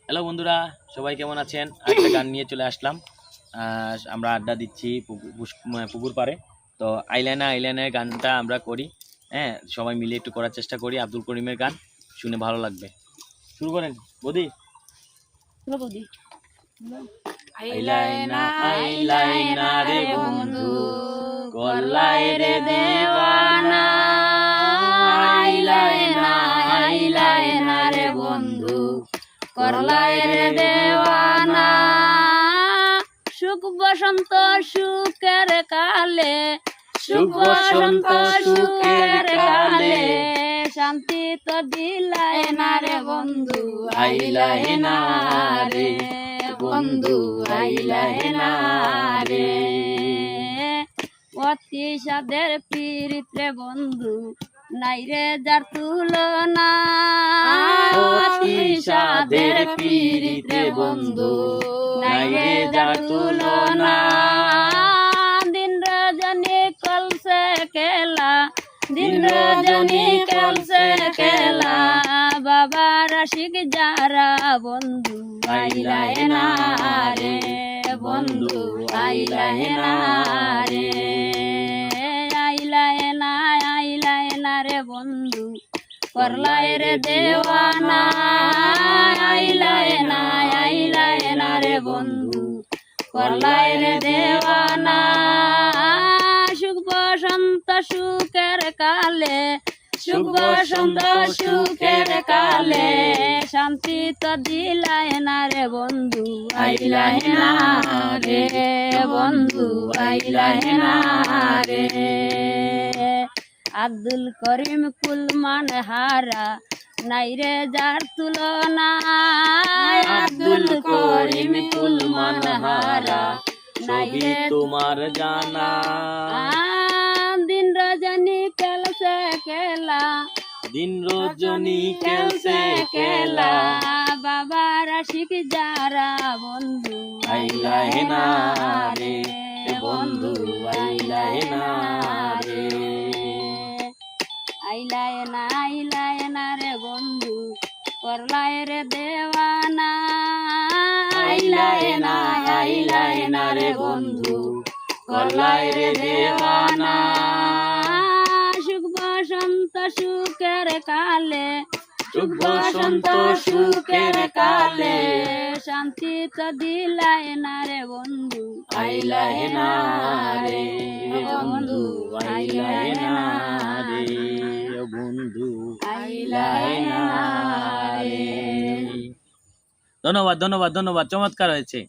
Hello বন্ধুরা, সবাই কেমন আছেন? একটা গান নিয়ে চলে আসলাম। আমরা আড্ডা দিচ্ছি পুকুর পাড়ে। তো আইলাইনের গানটা আমরা করি। হ্যাঁ, সবাই মিলে একটু করার চেষ্টা করি। আব্দুল করিমের গান শুনে ভালো লাগবে। শুরু করেন বৌদি। আইলাইনা রে বন্ধু, গল্লাই রে দেওয়ানা। আইলাইনা রে বন্ধু, করলাই রে দেওয়ানা। সুখ বসন্ত সুখের কালে, সুখ বসন্ত সুখের কালে, শান্তি তো দিলাই না রে বন্ধু। আইলাইনা রে বন্ধু, আইলাইনা রে। অতি সাদের পীড়িত রে বন্ধু, নাই রে যার তুলনা। অতি সাদের পীড়িত রে বন্ধু, নাই রে যার তুলনা। দিন রজনী কলসে খেলা, দিন রজনী কলসে খেলা, বাবা রসিক যারা বন্ধু। আইলাইনা রে বন্ধু, আইলাইনা রে। আইলাইনা রে বন্ধু, করলাই রে দেওয়ানা। আইলাইনা রে বন্ধু, করলাই রে দেওয়ানা। সুখ বসন্ত সুখের কালে, সুখ বসন্ত সুখের কালে, শান্তি তো দিলাই না রে বন্ধু। আইলাইনা রে বন্ধু, আইলাইনা রে। আব্দুল করিম কুলমান হারা, নাই রে যার তুলনা। আব্দুল করিম কুলমান হারা, সবই তোমার জানা। দিন রজনী খেলছে খেলা, দিন রজনী খেলছে খেলা, বাবা রসিক যারা বন্ধু। আইলাইনা রে বন্ধু, আইলাইনা রে। আইলাইনা রে বন্ধু, করলাই রে দেওয়ানা। আইলাইনা রে বন্ধু, করলাই রে দেওয়ানা। সুখ বসন্ত সুখের কালে, সুখ বসন্ত সুখের কালে, শান্তি তো দিলাই না রে বন্ধু। আইলাইনা রে বন্ধু, আইলাইনা রে বন্ধু, আইলাইনা রে। ধন্যবাদ, চমৎকার হয়েছে।